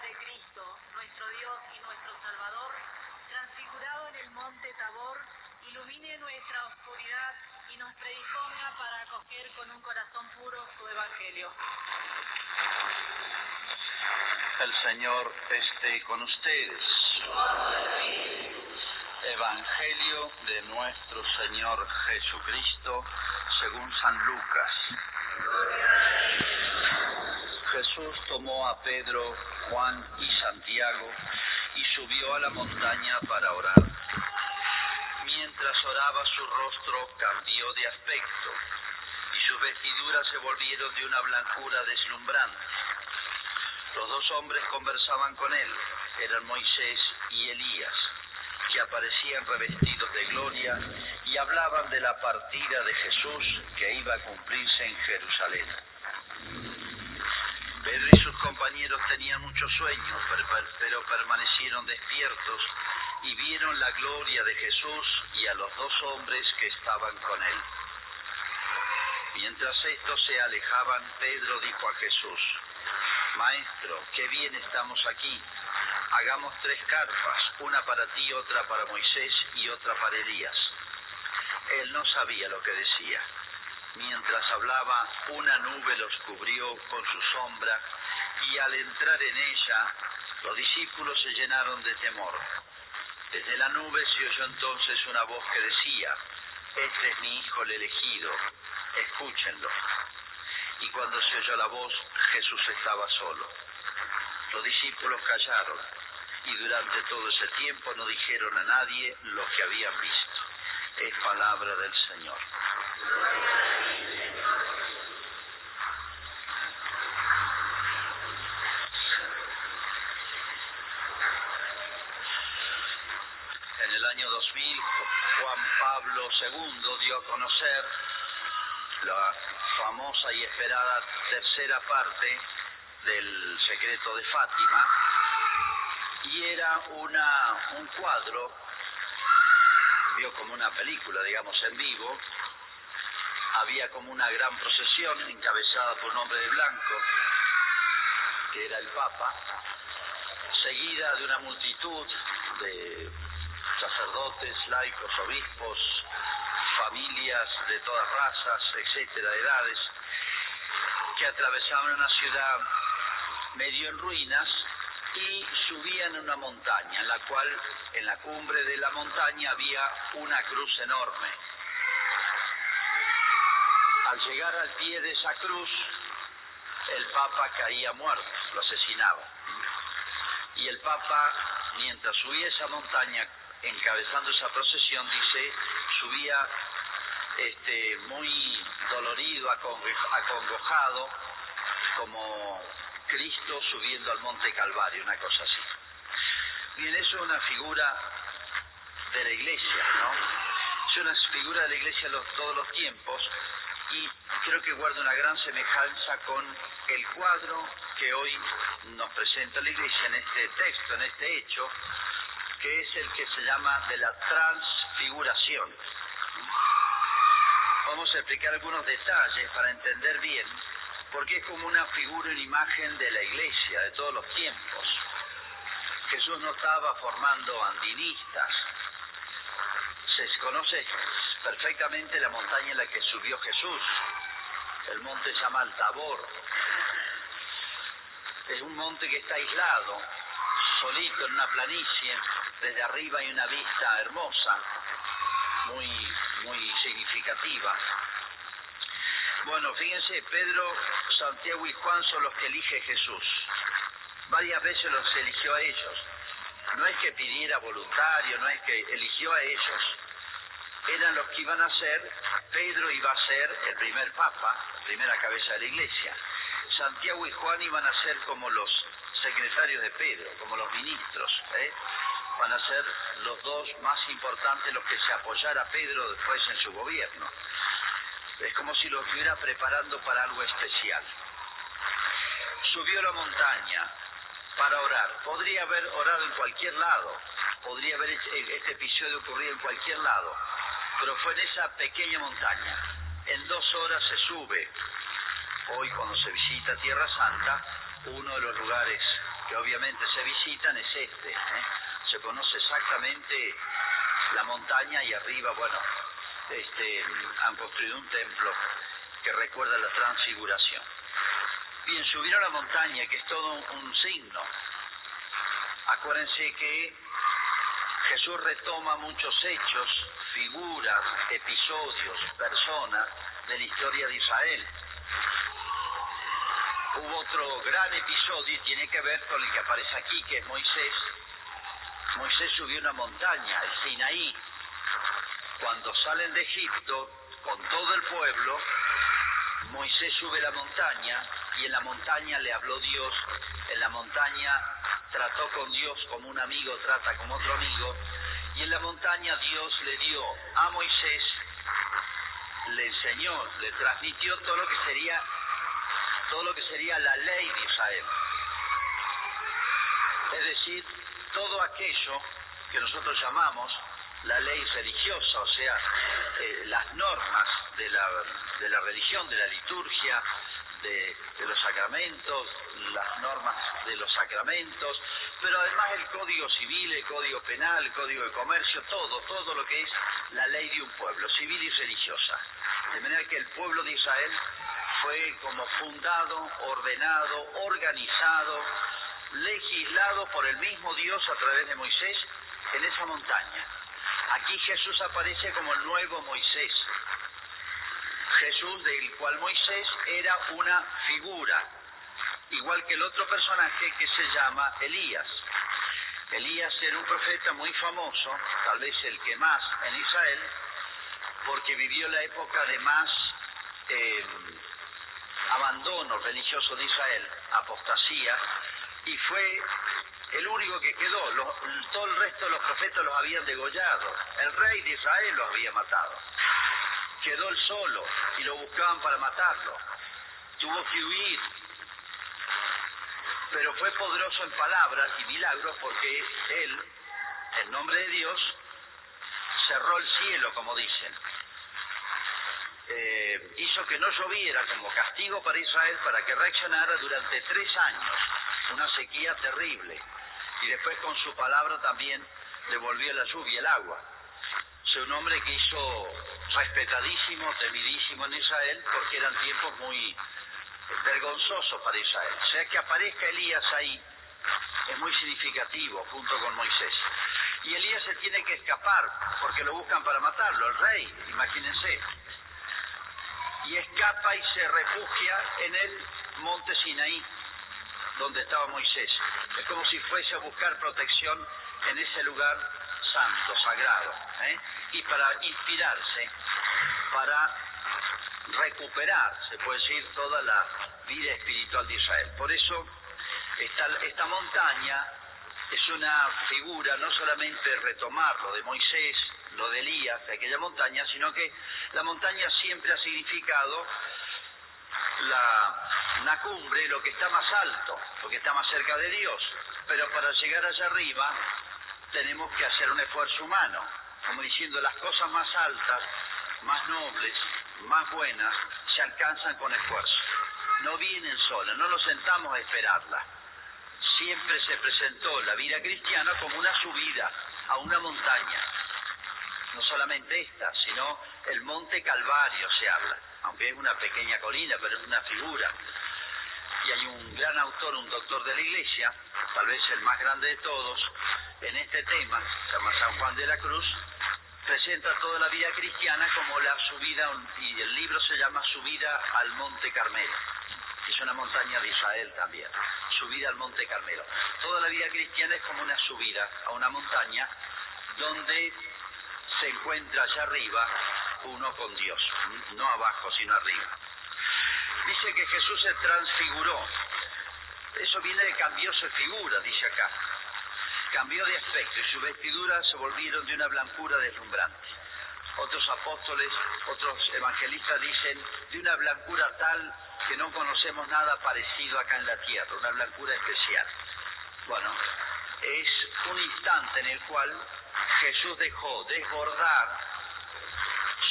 de Cristo, nuestro Dios y nuestro Salvador, transfigurado en el monte Tabor, ilumine nuestra oscuridad y nos predisponga para acoger con un corazón puro su Evangelio. El Señor esté con ustedes. Evangelio de nuestro Señor Jesucristo según San Lucas. Jesús tomó a Pedro, Juan y Santiago y subió a la montaña para orar. Mientras oraba, su rostro cambió de aspecto y sus vestiduras se volvieron de una blancura deslumbrante. Los dos hombres conversaban con él, eran Moisés y Elías, que aparecían revestidos de gloria y hablaban de la partida de Jesús que iba a cumplirse en Jerusalén. Pedro y sus compañeros tenían mucho sueño, pero permanecieron despiertos y vieron la gloria de Jesús y a los dos hombres que estaban con él. Mientras estos se alejaban, Pedro dijo a Jesús: Maestro, qué bien estamos aquí. Hagamos 3 carpas, una para ti, otra para Moisés y otra para Elías. Él no sabía lo que decía. Mientras hablaba, una nube los cubrió con su sombra y al entrar en ella, los discípulos se llenaron de temor. Desde la nube se oyó entonces una voz que decía: Este es mi Hijo el elegido, escúchenlo. Y cuando se oyó la voz, Jesús estaba solo. Los discípulos callaron y durante todo ese tiempo no dijeron a nadie lo que habían visto. Es palabra del Señor. En el año 2000, Juan Pablo II dio a conocer la famosa y esperada tercera parte del Secreto de Fátima, y era un cuadro, vio como una película, digamos, en vivo. Había como una gran procesión encabezada por un hombre de blanco, que era el Papa, seguida de una multitud de sacerdotes, laicos, obispos, familias de todas razas, etcétera, edades, que atravesaban una ciudad medio en ruinas y subían una montaña, en la cual, en la cumbre de la montaña, había una cruz enorme. Al llegar al pie de esa cruz, el Papa caía muerto, lo asesinaban. Y el Papa, mientras subía esa montaña, encabezando esa procesión, dice, subía muy dolorido, acongojado, como Cristo subiendo al Monte Calvario, una cosa así. Bien, eso es una figura de la Iglesia, ¿no? Es una figura de la Iglesia de todos los tiempos, y creo que guarda una gran semejanza con el cuadro que hoy nos presenta la Iglesia en este texto, en este hecho, que es el que se llama de la transfiguración. Vamos a explicar algunos detalles para entender bien, porque es como una figura, una imagen de la Iglesia de todos los tiempos. Jesús no estaba formando andinistas. Se conoce perfectamente la montaña en la que subió Jesús. El monte se llama el Tabor. Es un monte que está aislado, solito en una planicie. Desde arriba hay una vista hermosa, muy significativa. Bueno, fíjense, Pedro, Santiago y Juan son los que elige Jesús. Varias veces los eligió a ellos. No es que pidiera voluntario, no es que eligió a ellos. Eran los que iban a ser. Pedro iba a ser el primer papa, la primera cabeza de la Iglesia. Santiago y Juan iban a ser como los secretarios de Pedro, como los ministros, Van a ser los dos más importantes, los que se apoyara a Pedro después en su gobierno. Es como si lo estuviera preparando para algo especial. Subió a la montaña para orar. Podría haber orado en cualquier lado, podría haber este episodio ocurrido en cualquier lado, pero fue en esa pequeña montaña. En 2 horas se sube. Hoy, cuando se visita Tierra Santa, uno de los lugares que obviamente se visitan es este. Se conoce exactamente la montaña y arriba, bueno, han construido un templo que recuerda la transfiguración. Bien, subir a la montaña, que es todo un signo. Acuérdense que Jesús retoma muchos hechos, figuras, episodios, personas de la historia de Israel. Hubo otro gran episodio y tiene que ver con el que aparece aquí, que es Moisés. Moisés subió una montaña, el Sinaí. Cuando salen de Egipto, con todo el pueblo, Moisés sube la montaña y en la montaña le habló Dios. En la montaña trató con Dios como un amigo trata con otro amigo. Y en la montaña Dios le dio a Moisés, le enseñó, le transmitió todo lo que sería la ley de Israel. Es decir, todo aquello que nosotros llamamos la ley religiosa, o sea, las normas de la religión, de la liturgia, de los sacramentos, las normas de los sacramentos, pero además el código civil, el código penal, el código de comercio, todo lo que es la ley de un pueblo, civil y religiosa. De manera que el pueblo de Israel fue como fundado, ordenado, organizado, legislado por el mismo Dios a través de Moisés en esa montaña. Aquí Jesús aparece como el nuevo Moisés. Jesús, del cual Moisés era una figura, igual que el otro personaje que se llama Elías. Elías era un profeta muy famoso, tal vez el que más en Israel, porque vivió la época de más abandono religioso de Israel, apostasía, y fue el único que quedó. Todo el resto de los profetas los habían degollado. El rey de Israel los había matado. Quedó él solo y lo buscaban para matarlo. Tuvo que huir. Pero fue poderoso en palabras y milagros porque él, en nombre de Dios, cerró el cielo, como dicen. Hizo que no lloviera como castigo para Israel para que reaccionara durante 3 años. Una sequía terrible. Y después con su palabra también devolvió la lluvia y el agua. Es un hombre que hizo respetadísimo, temidísimo en Israel, porque eran tiempos muy vergonzosos para Israel. O sea, que aparezca Elías ahí es muy significativo, junto con Moisés. Y Elías se tiene que escapar, porque lo buscan para matarlo, el rey, imagínense. Y escapa y se refugia en el monte Sinaí, donde estaba Moisés. Es como si fuese a buscar protección en ese lugar santo, sagrado, y para inspirarse, para recuperar, se puede decir, toda la vida espiritual de Israel. Por eso esta montaña es una figura, no solamente retomar lo de Moisés, lo de Elías, de aquella montaña, sino que la montaña siempre ha significado una cumbre, lo que está más alto, lo que está más cerca de Dios. Pero para llegar allá arriba tenemos que hacer un esfuerzo humano, como diciendo, las cosas más altas, más nobles, más buenas, se alcanzan con esfuerzo. No vienen solas, no nos sentamos a esperarlas. Siempre se presentó la vida cristiana como una subida a una montaña. No solamente esta, sino el monte Calvario se habla, aunque es una pequeña colina, pero es una figura. Y hay un gran autor, un doctor de la Iglesia, tal vez el más grande de todos, en este tema, se llama San Juan de la Cruz, presenta toda la vida cristiana como la subida, y el libro se llama Subida al Monte Carmelo, que es una montaña de Israel también, subida al Monte Carmelo. Toda la vida cristiana es como una subida a una montaña donde se encuentra allá arriba uno con Dios, no abajo, sino arriba. Dice que Jesús se transfiguró. Eso viene de cambió su figura, dice acá. Cambió de aspecto y sus vestiduras se volvieron de una blancura deslumbrante. Otros apóstoles, otros evangelistas dicen de una blancura tal que no conocemos nada parecido acá en la tierra, una blancura especial. Bueno, es un instante en el cual Jesús dejó desbordar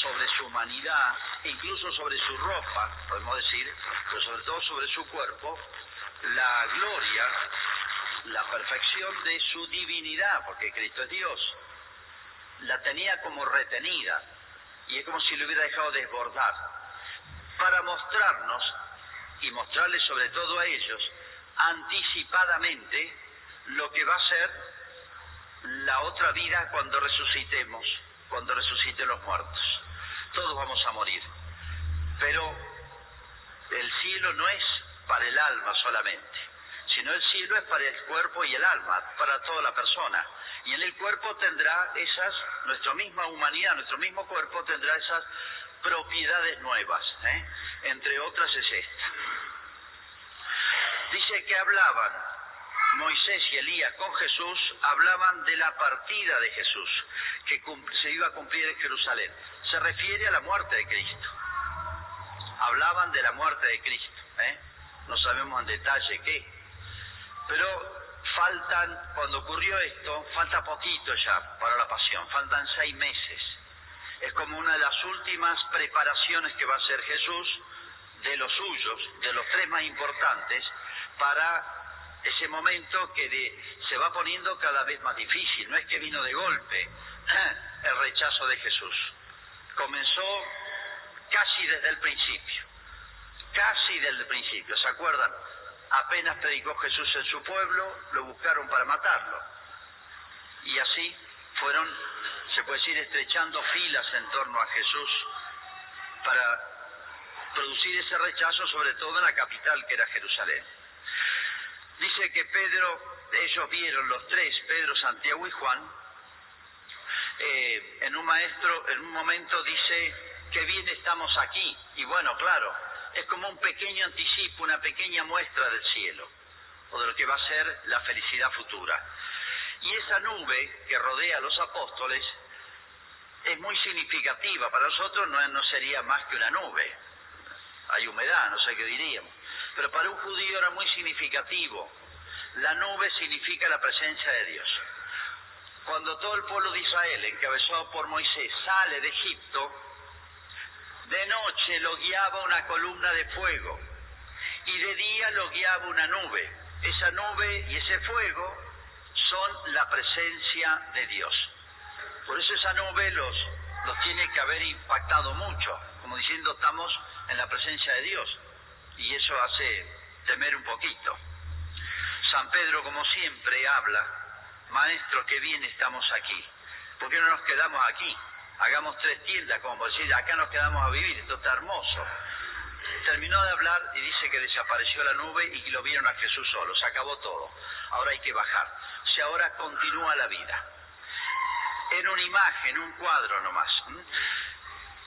sobre su humanidad, incluso sobre su ropa, podemos decir, pero sobre todo sobre su cuerpo, la gloria la perfección de su divinidad, porque Cristo es Dios, la tenía como retenida, y es como si lo hubiera dejado desbordar, para mostrarnos, y mostrarles sobre todo a ellos, anticipadamente, lo que va a ser la otra vida cuando resucitemos, cuando resuciten los muertos. Todos vamos a morir, pero el cielo no es para el alma solamente, sino el cielo es para el cuerpo y el alma, para toda la persona. Y en el cuerpo tendrá nuestra misma humanidad, nuestro mismo cuerpo tendrá esas propiedades nuevas, entre otras es esta. Dice que hablaban, Moisés y Elías con Jesús, hablaban de la partida de Jesús, que se iba a cumplir en Jerusalén. Se refiere a la muerte de Cristo. Hablaban de la muerte de Cristo, no sabemos en detalle qué, pero cuando ocurrió esto, falta poquito ya para la pasión, faltan 6 meses. Es como una de las últimas preparaciones que va a hacer Jesús de los suyos, de los 3 más importantes, para ese momento que se va poniendo cada vez más difícil. No es que vino de golpe el rechazo de Jesús. Comenzó casi desde el principio. ¿Se acuerdan? Apenas predicó Jesús en su pueblo, lo buscaron para matarlo. Y así fueron, se puede decir, estrechando filas en torno a Jesús para producir ese rechazo, sobre todo en la capital que era Jerusalén. Dice que ellos vieron los 3, Pedro, Santiago y Juan, en un momento dice, qué bien estamos aquí. Y bueno, claro, es como un pequeño anticipo, una pequeña muestra del cielo, o de lo que va a ser la felicidad futura. Y esa nube que rodea a los apóstoles es muy significativa. Para nosotros no sería más que una nube. Hay humedad, no sé qué diríamos. Pero para un judío era muy significativo. La nube significa la presencia de Dios. Cuando todo el pueblo de Israel, encabezado por Moisés, sale de Egipto, de noche lo guiaba una columna de fuego y de día lo guiaba una nube. Esa nube y ese fuego son la presencia de Dios. Por eso esa nube los tiene que haber impactado mucho, como diciendo estamos en la presencia de Dios, y eso hace temer un poquito. San Pedro, como siempre, habla, maestro, qué bien estamos aquí. ¿Por qué no nos quedamos aquí? Hagamos 3 tiendas, como decir, acá nos quedamos a vivir, esto está hermoso. Terminó de hablar y dice que desapareció la nube y que lo vieron a Jesús solo, se acabó todo. Ahora hay que bajar. O sea, ahora continúa la vida. En una imagen, un cuadro nomás.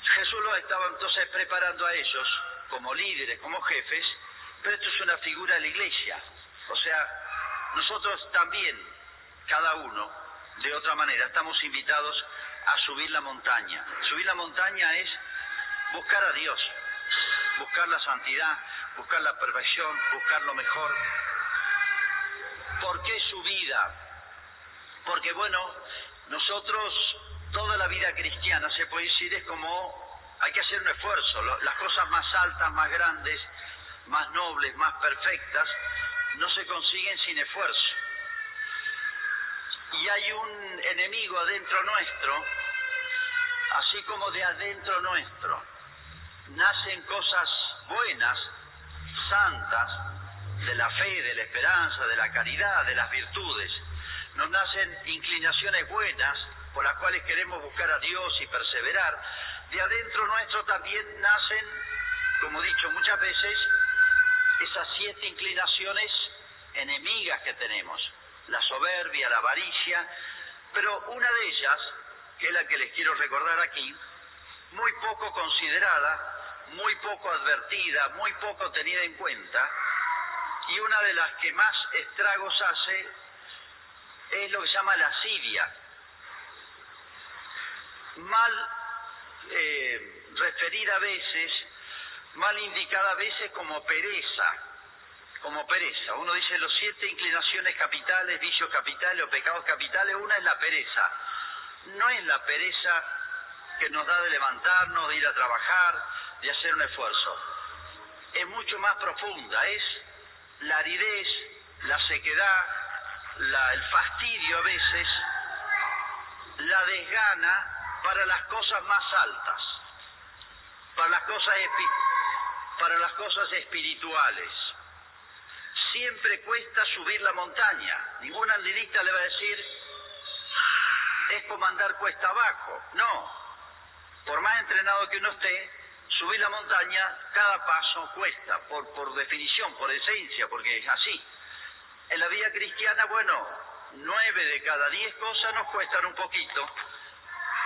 Jesús los estaba entonces preparando a ellos como líderes, como jefes, pero esto es una figura de la iglesia. O sea, nosotros también, cada uno, de otra manera, estamos invitados a subir la montaña. Subir la montaña es buscar a Dios, buscar la santidad, buscar la perfección, buscar lo mejor. ¿Por qué subida? Porque bueno, nosotros, toda la vida cristiana, se puede decir, es como, hay que hacer un esfuerzo. Las cosas más altas, más grandes, más nobles, más perfectas, no se consiguen sin esfuerzo. Y hay un enemigo adentro nuestro, así como de adentro nuestro nacen cosas buenas, santas, de la fe, de la esperanza, de la caridad, de las virtudes. Nos nacen inclinaciones buenas por las cuales queremos buscar a Dios y perseverar. De adentro nuestro también nacen, como he dicho muchas veces, esas 7 inclinaciones enemigas que tenemos. La soberbia, la avaricia, pero una de ellas, que es la que les quiero recordar aquí, muy poco considerada, muy poco advertida, muy poco tenida en cuenta, y una de las que más estragos hace es lo que se llama la asidia, mal referida a veces, mal indicada a veces como pereza. Uno dice los 7 inclinaciones capitales, vicios capitales o pecados capitales, una es la pereza. No es la pereza que nos da de levantarnos, de ir a trabajar, de hacer un esfuerzo. Es mucho más profunda, es la aridez, la sequedad, el fastidio a veces, la desgana para las cosas más altas, para las cosas espirituales. Siempre cuesta subir la montaña. Ningún andinista le va a decir, es como andar cuesta abajo. No. Por más entrenado que uno esté, subir la montaña, cada paso cuesta, por definición, por esencia, porque es así. En la vida cristiana, bueno, 9 de cada 10 cosas nos cuestan un poquito.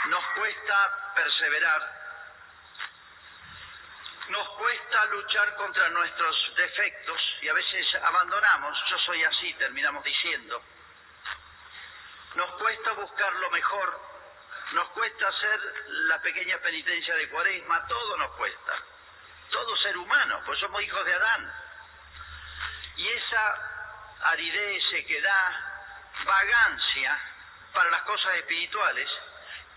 Nos cuesta perseverar. Nos cuesta luchar contra nuestros defectos y a veces abandonamos. Yo soy así, terminamos diciendo. Nos cuesta buscar lo mejor. Nos cuesta hacer la pequeña penitencia de Cuaresma. Todo nos cuesta. Todo ser humano, pues somos hijos de Adán. Y esa aridez, sequedad, vagancia para las cosas espirituales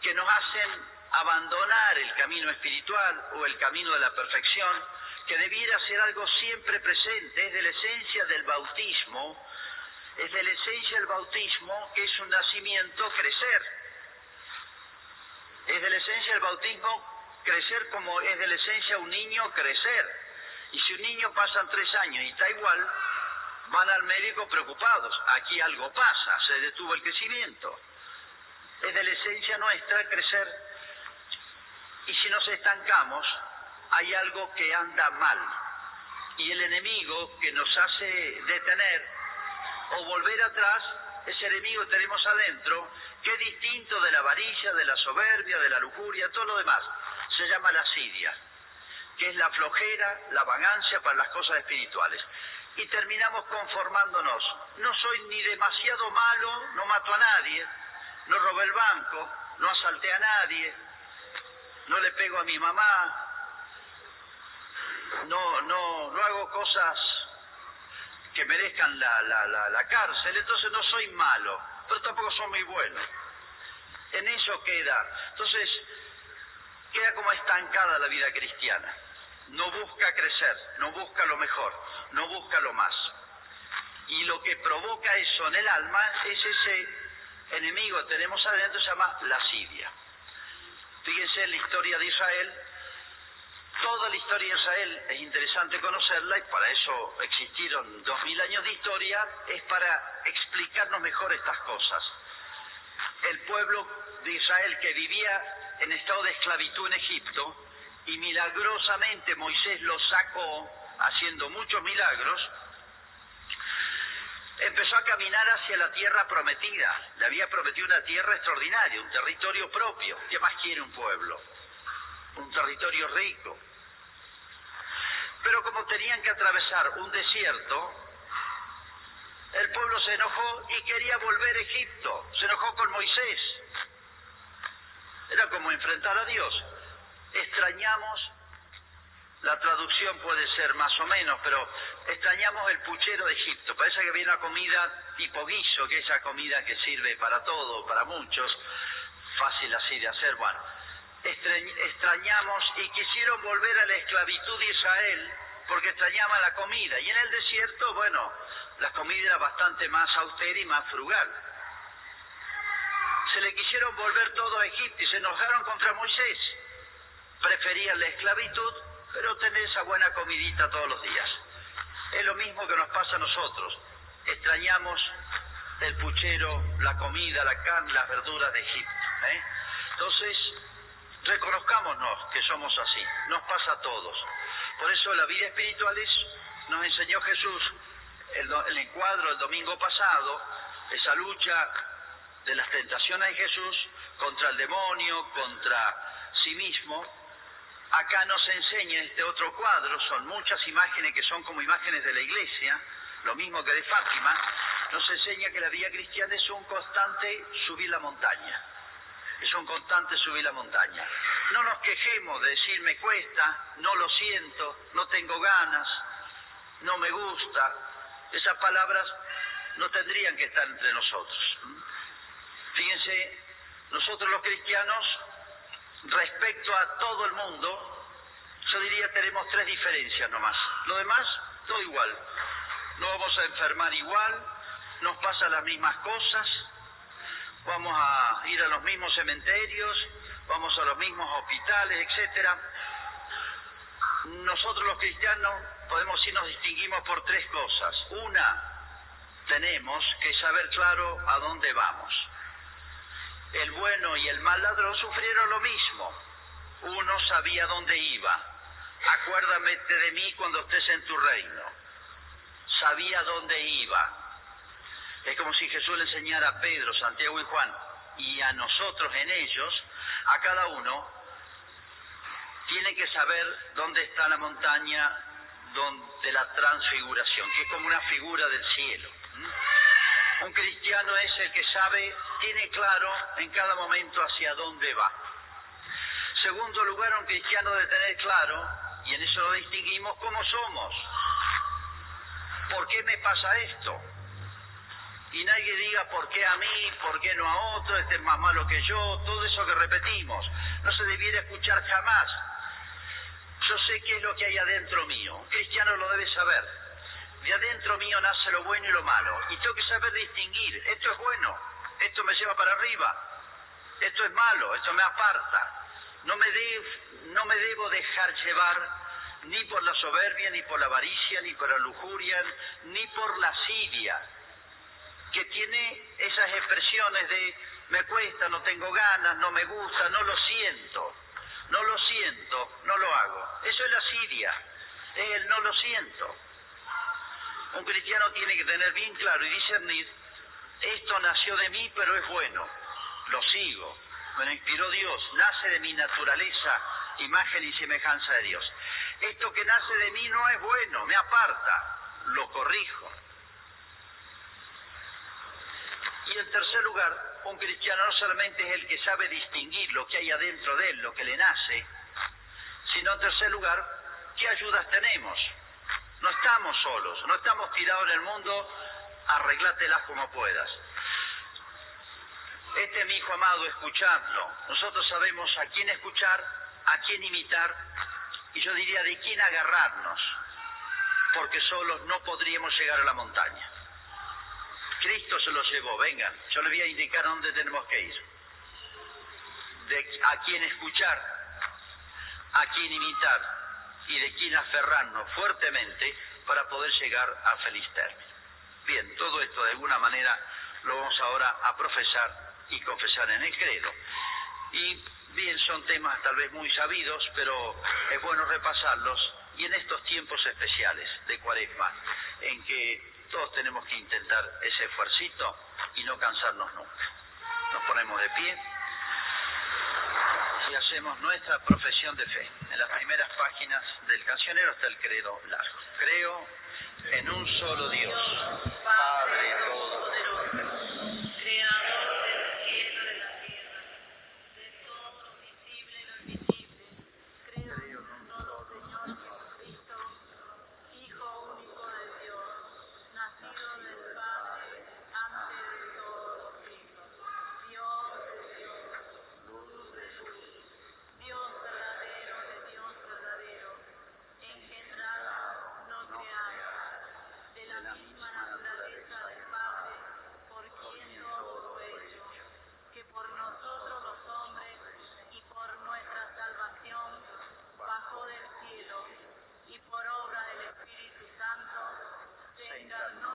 que nos hacen abandonar el camino espiritual o el camino de la perfección, que debiera ser algo siempre presente, es de la esencia del bautismo, que es un nacimiento, crecer. Es de la esencia del bautismo crecer como es de la esencia un niño crecer. Y si un niño pasan 3 años y está igual, van al médico preocupados. Aquí algo pasa, se detuvo el crecimiento. Es de la esencia nuestra crecer. Y si nos estancamos, hay algo que anda mal. Y el enemigo que nos hace detener o volver atrás, ese enemigo que tenemos adentro, que es distinto de la avaricia, de la soberbia, de la lujuria, todo lo demás, se llama la asidia, que es la flojera, la vagancia para las cosas espirituales. Y terminamos conformándonos. No soy ni demasiado malo, no mato a nadie, no robé el banco, no asalté a nadie, no le pego a mi mamá, no hago cosas que merezcan la cárcel, entonces no soy malo, pero tampoco soy muy bueno. En eso queda. Entonces, queda como estancada la vida cristiana. No busca crecer, no busca lo mejor, no busca lo más. Y lo que provoca eso en el alma es ese enemigo que tenemos adentro, se llama lascivia. Fíjense en la historia de Israel. Toda la historia de Israel es interesante conocerla y para eso existieron 2000 años de historia, es para explicarnos mejor estas cosas. El pueblo de Israel que vivía en estado de esclavitud en Egipto y milagrosamente Moisés lo sacó haciendo muchos milagros, empezó a caminar hacia la tierra prometida. Le había prometido una tierra extraordinaria, un territorio propio. ¿Qué más quiere un pueblo? Un territorio rico. Pero como tenían que atravesar un desierto, el pueblo se enojó y quería volver a Egipto. Se enojó con Moisés. Era como enfrentar a Dios. Extrañamos, la traducción puede ser más o menos, pero extrañamos el puchero de Egipto. Parece que había una comida tipo guiso, que es esa comida que sirve para todo, para muchos, fácil así de hacer. Bueno, extrañamos y quisieron volver a la esclavitud de Israel porque extrañaban la comida. Y en el desierto, bueno, la comida era bastante más austera y más frugal. Se le quisieron volver todo a Egipto y se enojaron contra Moisés. Preferían la esclavitud, pero tener esa buena comidita todos los días. Es lo mismo que nos pasa a nosotros. Extrañamos el puchero, la comida, la carne, las verduras de Egipto. Entonces, reconozcámonos que somos así. Nos pasa a todos. Por eso la vida espiritual nos enseñó Jesús, el encuadro el domingo pasado, esa lucha de las tentaciones de Jesús contra el demonio, contra sí mismo. Acá nos enseña este otro cuadro, son muchas imágenes que son como imágenes de la iglesia, lo mismo que de Fátima, nos enseña que la vida cristiana es un constante subir la montaña, es un constante subir la montaña. No nos quejemos de decir me cuesta, no lo siento, no tengo ganas, no me gusta, esas palabras no tendrían que estar entre nosotros. Fíjense, nosotros los cristianos, respecto a todo el mundo, yo diría tenemos 3 diferencias nomás. Lo demás, todo igual. No vamos a enfermar igual, nos pasan las mismas cosas, vamos a ir a los mismos cementerios, vamos a los mismos hospitales, etcétera. Nosotros los cristianos podemos decir nos distinguimos por tres cosas. Una, tenemos que saber claro a dónde vamos. El bueno y el mal ladrón sufrieron lo mismo. Uno sabía dónde iba. Acuérdame de mí cuando estés en tu reino. Sabía dónde iba. Es como si Jesús le enseñara a Pedro, Santiago y Juan, y a nosotros en ellos, a cada uno, tiene que saber dónde está la montaña de la transfiguración, que es como una figura del cielo. Un cristiano es el que sabe, tiene claro en cada momento hacia dónde va. Segundo lugar, un cristiano debe tener claro, y en eso lo distinguimos, cómo somos. ¿Por qué me pasa esto? Y nadie diga por qué a mí, por qué no a otro, este es más malo que yo, todo eso que repetimos. No se debiera escuchar jamás. Yo sé qué es lo que hay adentro mío. Un cristiano lo debe saber. De adentro mío nace lo bueno y lo malo. Y tengo que saber distinguir. Esto es bueno, esto me lleva para arriba. Esto es malo, esto me aparta. No me debo dejar llevar ni por la soberbia, ni por la avaricia, ni por la lujuria, ni por la asidia, que tiene esas expresiones de me cuesta, no tengo ganas, no me gusta, no lo siento, no lo hago. Eso es la asidia, es el no lo siento. Un cristiano tiene que tener bien claro y discernir, esto nació de mí, pero es bueno, lo sigo, me lo inspiró Dios, nace de mi naturaleza, imagen y semejanza de Dios. Esto que nace de mí no es bueno, me aparta, lo corrijo. Y en tercer lugar, un cristiano no solamente es el que sabe distinguir lo que hay adentro de él, lo que le nace, sino en tercer lugar, ¿qué ayudas tenemos? No estamos solos, no estamos tirados en el mundo, arreglátelas como puedas. Este es mi hijo amado, escuchadlo. Nosotros sabemos a quién escuchar, a quién imitar, y yo diría de quién agarrarnos, porque solos no podríamos llegar a la montaña. Cristo se los llevó, vengan, yo les voy a indicar a dónde tenemos que ir. A quién escuchar, a quién imitar y de quién aferrarnos fuertemente para poder llegar a feliz término. Bien, todo esto de alguna manera lo vamos ahora a profesar y confesar en el credo. Y bien, son temas tal vez muy sabidos, pero es bueno repasarlos y en estos tiempos especiales de Cuaresma, en que todos tenemos que intentar ese esfuercito y no cansarnos nunca. Nos ponemos de pie y hacemos nuestra profesión de fe. En las primeras páginas del cancionero está el credo largo. Creo en un solo Dios,